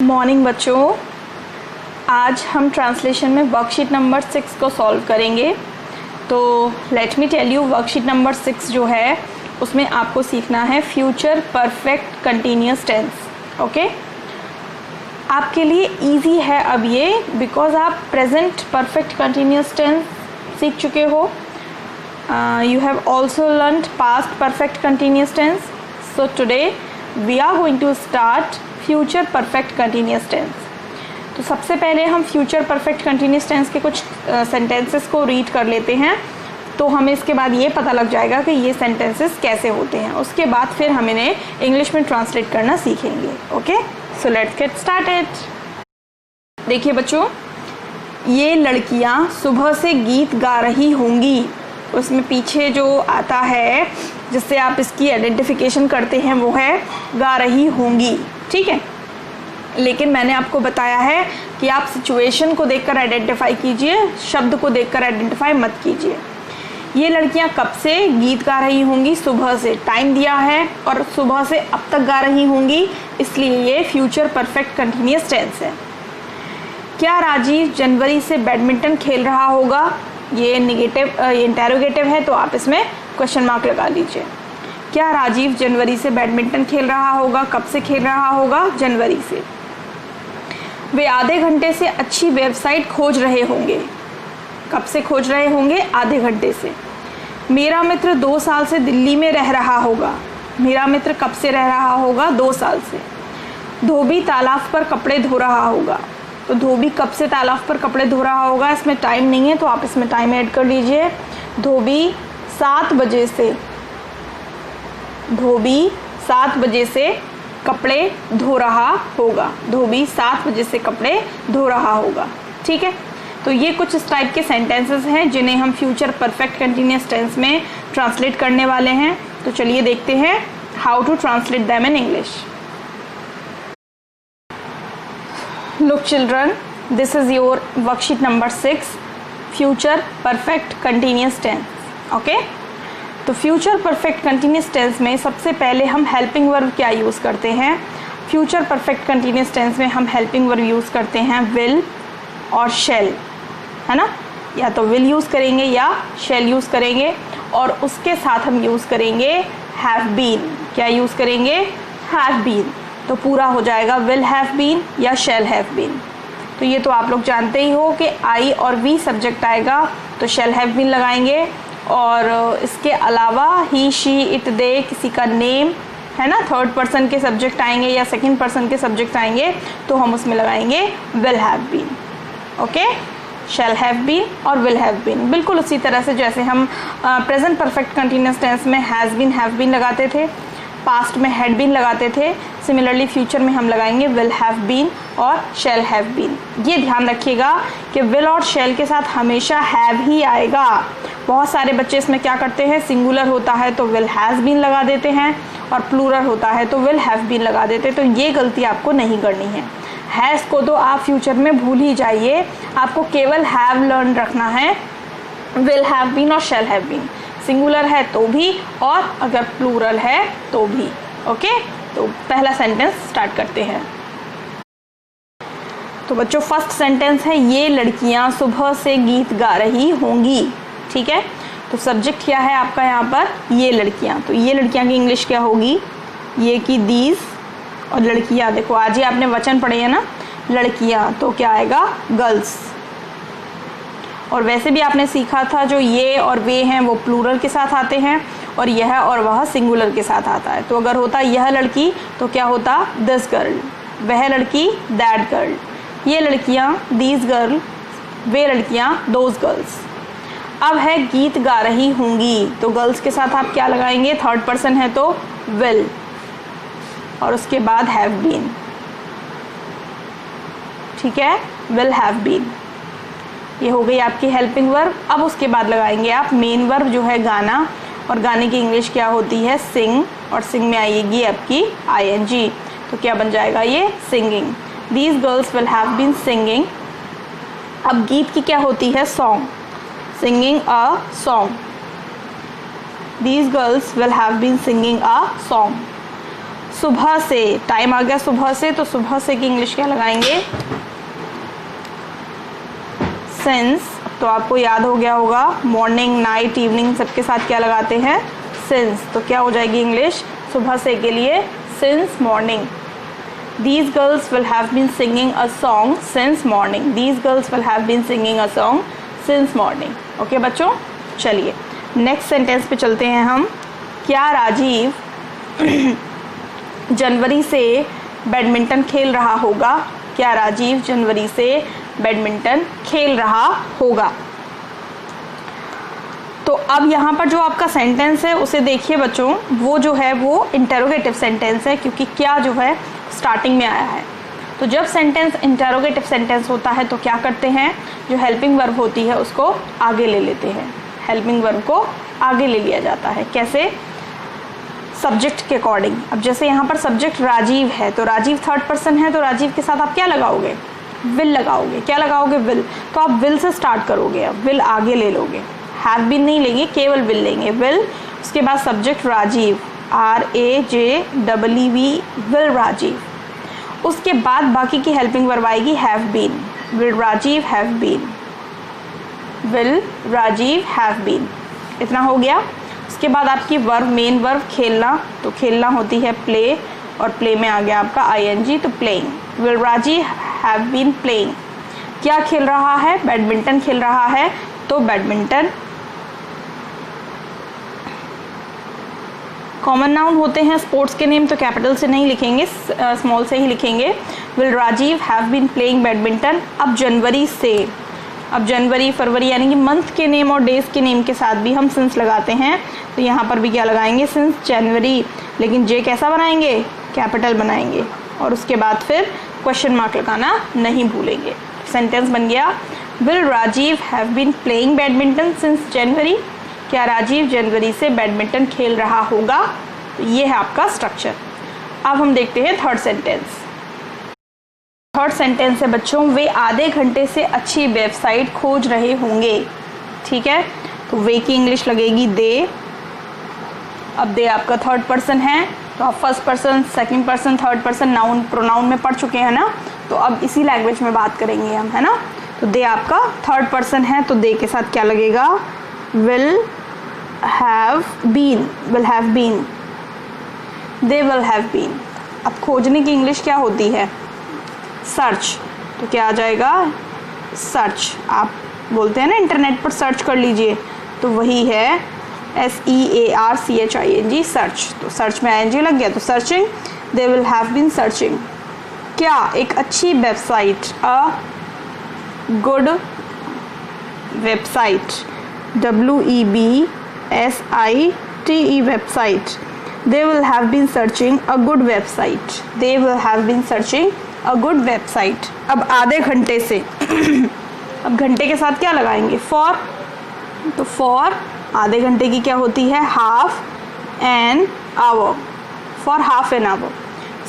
Morning बच्चों, आज हम ट्रांसलेशन में वर्कशीट नंबर 6 को सॉल्व करेंगे। तो let me tell you, worksheet number 6 जो है उसमें आपको सीखना है future perfect continuous tense. Okay, आपके लिए इजी है अब ये, बिकॉज आप प्रेजेंट परफेक्ट कंटिन्यूअस टेंस सीख चुके हो। You have also learned past perfect continuous tense. So today we are going to start future perfect continuous tense. तो सबसे पहले हम फ्यूचर परफेक्ट कंटिन्यूअस टेंस के कुछ सेंटेंसेस को रीड कर लेते हैं, तो हमें इसके बाद ये पता लग जाएगा कि ये सेंटेंसेस कैसे होते हैं। उसके बाद फिर हम इन्हें इंग्लिश में ट्रांसलेट करना सीखेंगे। Okay, so let's get started. देखिए बच्चों, ये लड़कियां सुबह से गीत गा रही होंगी। उसमें पीछे जो आता है जिससे आप इसकी आइडेंटिफिकेशन करते हैं वो है गा रही होंगी। ठीक है, लेकिन मैंने आपको बताया है कि आप सिचुएशन को देखकर आइडेंटिफाई कीजिए, शब्द को देखकर आइडेंटिफाई मत कीजिए। ये लड़कियां कब से गीत गा रही होंगी? सुबह से। टाइम दिया है और सुबह से अब तक गा रही होंगी, इसलिए ये फ्यूचर परफेक्ट कंटिन्यूअस टेंस है। क्या राजीव जनवरी से बैडमिंटन खेल रहा होगा? ये नेगेटिव इंटेरोगेटिव है, तो आप इसमें क्वेश्चन मार्क लगा लीजिए। क्या राजीव जनवरी से बैडमिंटन खेल रहा होगा? कब से खेल रहा होगा? जनवरी से। वे आधे घंटे से अच्छी वेबसाइट खोज रहे होंगे। कब से खोज रहे होंगे? आधे घंटे से। मेरा मित्र 2 साल से दिल्ली में रह रहा होगा। मेरा मित्र कब से रह रहा होगा? 2 साल से। धोबी तालाब पर कपड़े धो रहा होगा। तो धोबी कब से तालाब पर कपड़े धो रहा होगा? इसमें टाइम नहीं है, तो आप इसमें टाइम ऐड कर लीजिए। धोबी 7 बजे से। धोबी 7 बजे से कपड़े धो रहा होगा। धोबी 7 बजे से कपड़े धो रहा होगा। ठीक है, तो ये कुछ इस टाइप के सेंटेंसेस हैं जिन्हें हम फ्यूचर परफेक्ट कंटिन्यूअस टेंस में ट्रांसलेट करने वाले हैं। तो चलिए देखते हैं how to translate them in English. Look children, this is your worksheet number 6, future perfect continuous tense. Okay? तो फ्यूचर परफेक्ट कंटिन्यूअस टेंस में सबसे पहले हम हेल्पिंग वर्ब क्या यूज़ करते हैं? फ्यूचर परफेक्ट कंटिन्यूअस टेंस में हम हेल्पिंग वर्ब यूज़ करते हैं विल और शैल, है ना? या तो विल यूज़ करेंगे या शैल यूज़ करेंगे, और उसके साथ हम यूज़ करेंगे हैव बीन। क्या यूज़ करेंगे? Have been. तो पूरा हो जाएगा विल हैव बीन या शैल हैव बीन। तो ये तो आप लोग जानते ही हो कि आई और वी सब्जेक्ट आएगा तो शैल हैव बीन लगाएंगे, और इसके अलावा ही शी इट दे किसी का नेम है ना, थर्ड पर्सन के सब्जेक्ट आएंगे या सेकंड पर्सन के सब्जेक्ट आएंगे तो हम उसमें लगाएंगे will have been. Okay, shall have been और विल हैव बीन, बिल्कुल उसी तरह से जैसे हम प्रेजेंट परफेक्ट कंटिन्यूअस टेंस में हैज़ बीन हैव बीन लगाते थे, पास्ट में हैड बीन लगाते थे, सिमिलरली फ्यूचर में हम लगाएंगे विल हैव बीन और शैल हैव बीन। ये ध्यान रखिएगा कि विल और शैल के साथ हमेशा हैव ही आएगा। बहुत सारे बच्चे इसमें क्या करते हैं, सिंगुलर होता है तो विल हैज़ बीन लगा देते हैं, और प्लूरल होता है तो विल हैव बीन लगा देते हैं। तो ये गलती आपको नहीं करनी है। हैज़ को तो आप फ्यूचर में भूल ही जाइए, आपको केवल हैव लर्न रखना है। विल हैव बीन और शैल हैव बीन सिंगुलर है तो भी, और अगर प्लूरल है तो भी। ओके, तो पहला सेंटेंस स्टार्ट करते हैं। तो बच्चों, फर्स्ट सेंटेंस है ये लड़कियां सुबह से गीत गा रही होंगी। ठीक है, तो सब्जेक्ट क्या है आपका यहाँ पर? ये लड़कियां। तो ये लड़कियां की इंग्लिश क्या होगी? ये की दीज, और लड़कियां देखो आज ही आपने वचन पढ़े है ना, लड़कियां, तो क्या आएगा? गर्ल्स। और वैसे भी आपने सीखा था जो ये और वे हैं वो प्लूरल के साथ आते हैं, और यह और वह सिंगुलर के साथ आता है। तो अगर होता यह लड़की तो क्या होता? This girl. वह लड़की दैट गर्ल। ये लड़कियां दीज गर्ल, वे लड़कियां दोज गर्ल्स। अब है गीत गा रही होंगी, तो गर्ल्स के साथ आप क्या लगाएंगे? थर्ड पर्सन है तो विल, और उसके बाद हैव बीन। ठीक है, विल हैव बीन, ये हो गई आपकी हेल्पिंग वर्ब। अब उसके बाद लगाएंगे आप मेन वर्ब जो है गाना, और गाने की इंग्लिश क्या होती है? सिंग, और सिंग में आएगी आपकी ing, तो क्या बन जाएगा ये? Singing. These girls will have been singing. अब गीत की क्या होती है? Song, singing a song. These girls will have been singing a song. सुबह से, टाइम आ गया सुबह से, तो सुबह से की इंग्लिश क्या लगाएंगे? सिंस। तो आपको याद हो गया होगा मॉर्निंग, नाइट, इवनिंग सबके साथ क्या लगाते हैं? सिंस। तो क्या हो जाएगी इंग्लिश सुबह से के लिए? Since morning. These girls will have been singing a song since morning. These girls will have been singing a song since morning. Okay बच्चों, चलिए नेक्स्ट सेंटेंस पे चलते हैं हम। क्या राजीव जनवरी से बैडमिंटन खेल रहा होगा? क्या राजीव जनवरी से बैडमिंटन खेल रहा होगा? तो अब यहाँ पर जो आपका सेंटेंस है उसे देखिए बच्चों, वो जो है वो इंटेरोगेटिव सेंटेंस है, क्योंकि क्या जो है स्टार्टिंग में आया है। तो जब सेंटेंस इंटेरोगेटिव सेंटेंस होता है तो क्या करते हैं? जो हेल्पिंग वर्ब होती है उसको आगे ले लेते हैं। हेल्पिंग वर्ब को आगे ले लिया जाता है। कैसे? सब्जेक्ट के अकॉर्डिंग। अब जैसे यहाँ पर सब्जेक्ट राजीव है, तो राजीव थर्ड पर्सन है, तो राजीव के साथ आप क्या लगाओगे? विल लगाओगे। क्या लगाओगे? विल। तो आप विल से स्टार्ट करोगे, अब विल आगे ले लोगे, हैव बीन नहीं लेंगे, केवल विल लेंगे। विल, उसके बाद subject Rajeev, RAJEV, will Rajeev. उसके बाद बाकी की हेल्पिंग वर्ब आएगी have been. Will Rajiv have been, will Rajiv have been. इतना हो गया। उसके बाद आपकी वर्ब, मेन वर्ब खेलना, तो खेलना होती है प्ले, और प्ले में आ गया आपका ING, तो playing. Will Rajiv have been playing. क्या खेल रहा है? बैडमिंटन खेल रहा है, तो बैडमिंटन। कॉमन नाउन होते हैं स्पोर्ट्स के नेम, तो कैपिटल से नहीं लिखेंगे, स्मॉल से ही लिखेंगे। Will Rajiv have been playing badminton. अब जनवरी से, अब जनवरी, फरवरी यानी कि मंथ के नेम और डेज के नेम के साथ भी हम सिंस लगाते हैं, तो यहाँ पर भी क्या लगाएंगे? Since January. लेकिन जे कैसा बनाएंगे? कैपिटल बनाएंगे, और उसके बाद फिर क्वेश्चन मार्क लगाना नहीं भूलेंगे। सेंटेंस बन गया, will Rajiv have been playing badminton since January. क्या राजीव जनवरी से बैडमिंटन खेल रहा होगा? तो ये है आपका स्ट्रक्चर। अब हम देखते हैं थर्ड सेंटेंस। थर्ड सेंटेंस है बच्चों, वे आधे घंटे से अच्छी वेबसाइट खोज रहे होंगे। ठीक है, तो वे की इंग्लिश लगेगी दे। अब दे आपका थर्ड पर्सन है, तो आप first person, second person, third person noun pronoun में पढ़ चुके हैं ना, तो अब इसी लैंग्वेज में बात करेंगे हम, है ना। तो दे आपका थर्ड पर्सन है, तो दे के साथ क्या लगेगा? Will have been, will have been, they will have been. अब खोजने की इंग्लिश क्या होती है? सर्च। तो क्या आ जाएगा? सर्च। आप बोलते हैं ना इंटरनेट पर सर्च कर लीजिए, तो वही है SEARCHING, सर्च। तो सर्च में ING लग गया, तो searching, they will have been searching. क्या? एक अच्छी website, a good website, WEBSITE website. They will have been searching a good website, they will have been searching a good website. अब आधे घंटे से अब घंटे के साथ क्या लगाएंगे? फॉर। तो फॉर आधे घंटे की क्या होती है? Half an hour, for half an hour.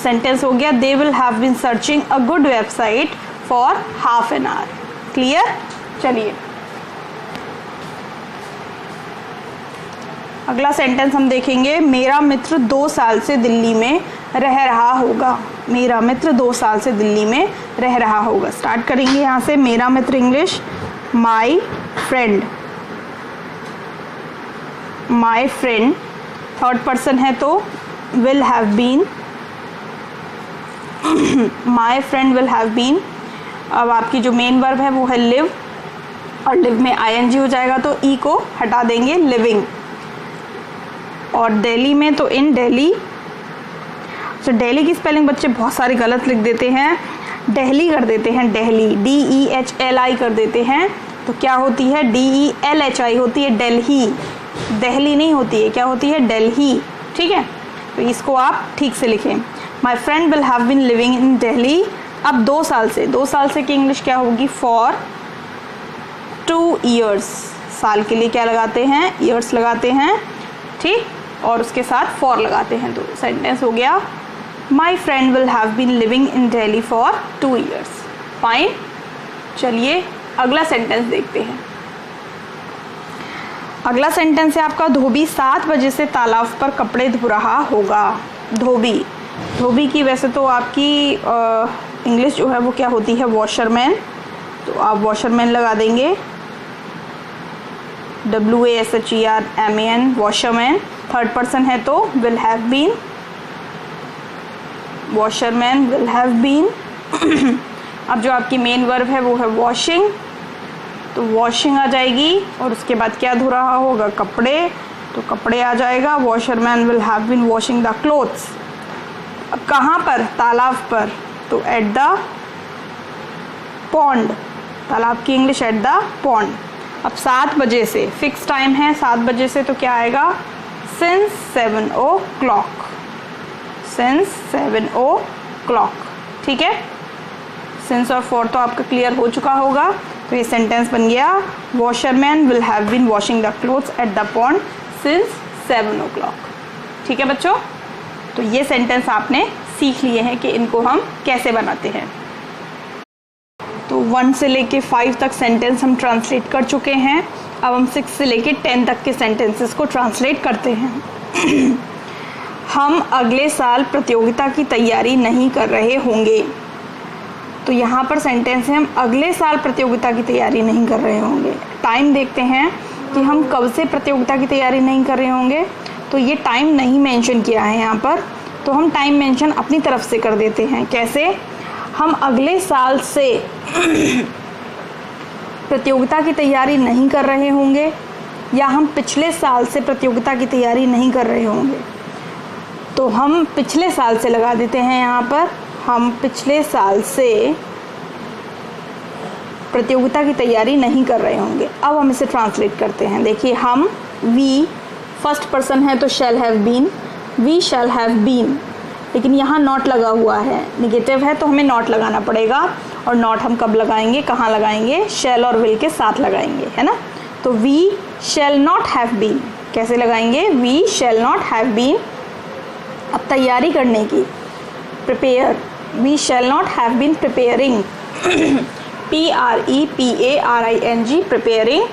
Sentence हो गया, they will have been searching a good website for half an hour. Clear? चलिए अगला सेंटेंस हम देखेंगे, मेरा मित्र 2 साल से दिल्ली में रह रहा होगा। मेरा मित्र 2 साल से दिल्ली में रह रहा होगा। स्टार्ट करेंगे यहाँ से, मेरा मित्र English my friend, my friend. Third person है तो will have been, my friend will have been. अब आपकी जो मेन वर्ब है वो है लिव, और लिव में ING हो जाएगा, तो ई को हटा देंगे, लिविंग। और दिल्ली में तो इन दिल्ली। तो दिल्ली की स्पेलिंग बच्चे बहुत सारे गलत लिख देते हैं, दिल्ली कर देते हैं, दिल्ली DEHLI कर देते हैं, तो क्या होती है? DELHI होती है, दिल्ली। दिल्ली नहीं होती है, क्या होती है? दिल्ली। ठीक है, तो इसको आप ठीक से लिखें। My friend will have been living in Delhi. अब 2 साल से, 2 साल से की इंग्लिश क्या होगी? For 2 years। साल के लिए क्या लगाते हैं? ईयर्स लगाते हैं, ठीक, और उसके साथ फॉर लगाते हैं। तो सेंटेंस हो गया, my friend will have been living in Delhi for 2 years। Fine. चलिए अगला सेंटेंस देखते हैं। अगला सेंटेंस है आपका, धोबी 7 बजे से तालाब पर कपड़े धो रहा होगा। धोबी, धोबी की वैसे तो आपकी इंग्लिश जो है वो क्या होती है, वॉशरमैन, तो आप वॉशरमैन लगा देंगे, WASHERMAN, वॉशरमैन। थर्ड पर्सन है तो will have been, washerman will have been. अब जो आपकी मेन वर्ब है वो है वॉशिंग, तो वॉशिंग आ जाएगी, और उसके बाद क्या धो रहा होगा, कपड़े, तो कपड़े आ जाएगा, washerman will have been washing the clothes. अब कहाँ पर, तालाब पर, तो एट द पॉन्ड, तालाब की इंग्लिश एट द पॉन्ड। अब 7 बजे से फिक्स टाइम है, 7 बजे से तो क्या आएगा, सिंस 7 o'clock, सिंस 7 o'clock, ठीक है। सिंस और फॉर तो आपका क्लियर हो चुका होगा, तो ये सेंटेंस बन गया, washerman will have been washing the clothes at the pond since 7 o'clock, ठीक है बच्चों। तो ये सेंटेंस आपने सीख लिए हैं कि इनको हम कैसे बनाते हैं। तो 1 से लेके 5 तक सेंटेंस हम ट्रांसलेट कर चुके हैं। अब हम 6 से लेके 10 तक के सेंटेंसेस को ट्रांसलेट करते हैं। हम अगले साल प्रतियोगिता की तैयारी नहीं कर रहे होंगे, तो यहाँ पर सेंटेंस है हम अगले साल प्रतियोगिता की तैयारी नहीं कर रहे होंगे। टाइम देखते हैं कि हम कब से प्रतियोगिता की तैयारी नहीं कर रहे होंगे, तो ये टाइम नहीं मेंशन किया है यहाँ पर, तो हम टाइम मेंशन अपनी तरफ से कर देते हैं। कैसे, हम अगले साल से प्रतियोगिता की तैयारी नहीं कर रहे होंगे, या हम पिछले साल से प्रतियोगिता की तैयारी नहीं कर रहे होंगे, तो हम पिछले साल से लगा देते हैं यहाँ पर, हम पिछले साल से प्रतियोगिता की तैयारी नहीं कर रहे होंगे। अब हम इसे ट्रांसलेट करते हैं। देखिए, हम, वी, फर्स्ट पर्सन है तो shall have been, we shall have been, लेकिन यहाँ नॉट लगा हुआ है, निगेटिव है तो हमें नॉट लगाना पड़ेगा, और नॉट हम कब लगाएंगे, कहाँ लगाएंगे, शैल और विल के साथ लगाएंगे, है ना। तो we shall not have been, कैसे लगाएंगे, we shall not have been. अब तैयारी करने की, prepare, we shall not have been preparing, PREPARING, preparing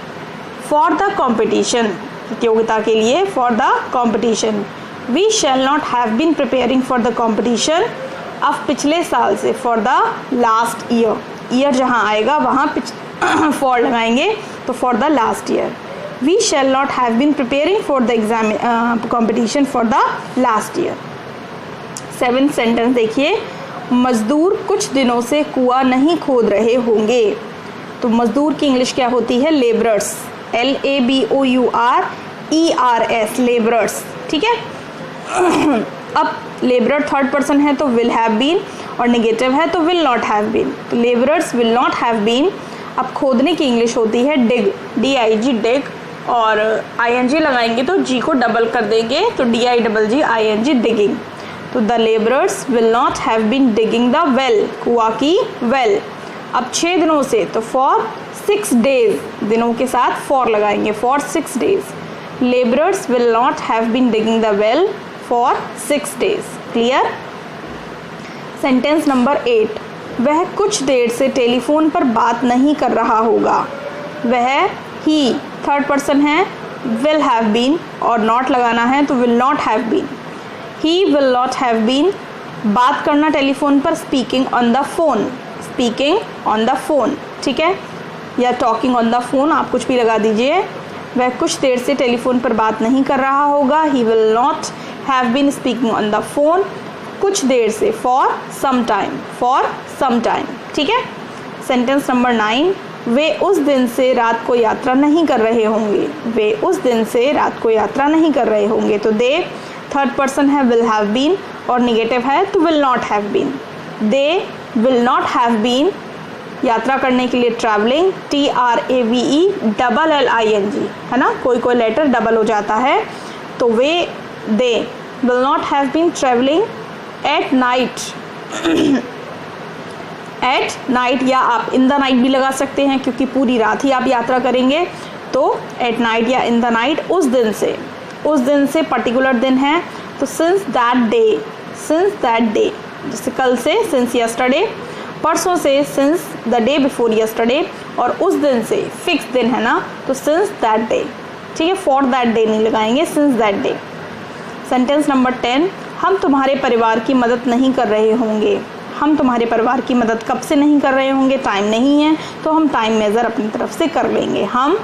for the competition, प्रतियोगिता के लिए, for the competition. We shall not have been preparing for the competition, अब पिछले साल से, for the last year, year जहाँ आएगा वहाँ फॉर लगाएंगे, तो for the last year. We shall not have been preparing for the exam competition for the last year. 7th sentence देखिए, मजदूर कुछ दिनों से कुआं नहीं खोद रहे होंगे, तो मजदूर की इंग्लिश क्या होती है, लेबरर्स, LABOURERS, लेबरर्स, ठीक है। अब लेबरर थर्ड पर्सन है तो विल हैव बीन, और नेगेटिव है तो विल नॉट हैव बीन, तो labourers will not have been. अब खोदने की इंग्लिश होती है डिग, DIG, डिग, और ING लगाएंगे तो जी को डबल कर देंगे, तो DIGGING, डिगिंग। तो the labourers will not have been digging the well, कुआं की वेल। अब 6 दिनों से, तो फॉर 6 डेज, दिनों के साथ फॉर लगाएंगे, for 6 days. Labourers will not have been digging the well for 6 days. Clear. Sentence number 8, वह कुछ देर से टेलीफोन पर बात नहीं कर रहा होगा, वह, ही, थर्ड पर्सन है, विल हैव बीन, और नॉट लगाना है तो will not have been. He will not have been, बात करना टेलीफोन पर, speaking on the phone, speaking on the phone, ठीक है, या टॉकिंग ऑन द फोन, आप कुछ भी लगा दीजिए। वह कुछ देर से टेलीफोन पर बात नहीं कर रहा होगा, he will not have been speaking on the phone, कुछ देर से, for some time, for some time, ठीक है। सेंटेंस नंबर 9, वे उस दिन से रात को यात्रा नहीं कर रहे होंगे, वे उस दिन से रात को यात्रा नहीं कर रहे होंगे, तो दे, थर्ड पर्सन है, विल हैव बीन, और नेगेटिव है तो will not have been. They will not have been, यात्रा करने के लिए ट्रैवलिंग, TRAVELLING, है ना, कोई कोई लेटर डबल हो जाता है, तो वे, they will not have been travelling at night, at night, या आप इन द नाइट भी लगा सकते हैं क्योंकि पूरी रात ही आप यात्रा करेंगे, तो एट नाइट या इन द नाइट, उस दिन से, उस दिन से पर्टिकुलर दिन है तो since that day, since that day, जैसे कल से सिंस यस्टरडे, परसों से since the day before yesterday, और उस दिन से फिक्स दिन है ना, तो सिंस दैट डे, ठीक है, फॉर दैट डे नहीं लगाएंगे, since that day. Sentence number 10, हम तुम्हारे परिवार की मदद नहीं कर रहे होंगे। हम तुम्हारे परिवार की मदद कब से नहीं कर रहे होंगे? टाइम नहीं है तो हम टाइम मेज़र अपनी तरफ से कर लेंगे। हम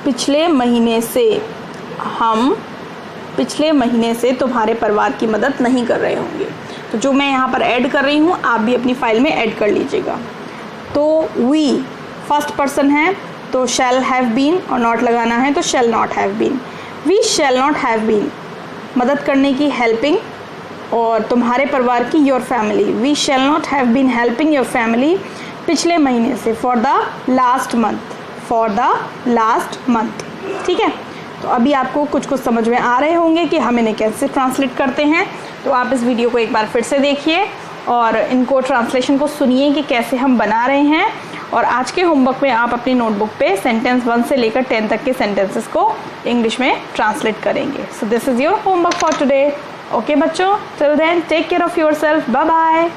पिछले महीने से तुम्हारे परिवार की मदद नहीं कर रहे होंगे। तो जो मैं यहाँ पर ऐड कर रही हूँ आप भी अपनी फाइल में ऐड कर लीजिएगा। तो वी फर्स्ट पर्सन है तो शैल हैव बीन और नॉट लगाना है तो shall not have been. We shall not have been मदद करने की हेल्पिंग और तुम्हारे परिवार की your family. We shall not have been helping your family पिछले महीने से फॉर द लास्ट मंथ। ठीक है, तो अभी आपको कुछ समझ में आ रहे होंगे कि हम इन्हें कैसे ट्रांसलेट करते हैं। तो आप इस वीडियो को एक बार फिर से देखिए और इनको ट्रांसलेशन को सुनिए कि कैसे हम बना रहे हैं। और आज के होमवर्क में आप अपनी नोटबुक पे सेंटेंस 1 से लेकर 10 तक के सेंटेंसेस को इंग्लिश में ट्रांसलेट करेंगे। So this is your homework for today. Okay बच्चों, till then take care of yourself, bye bye.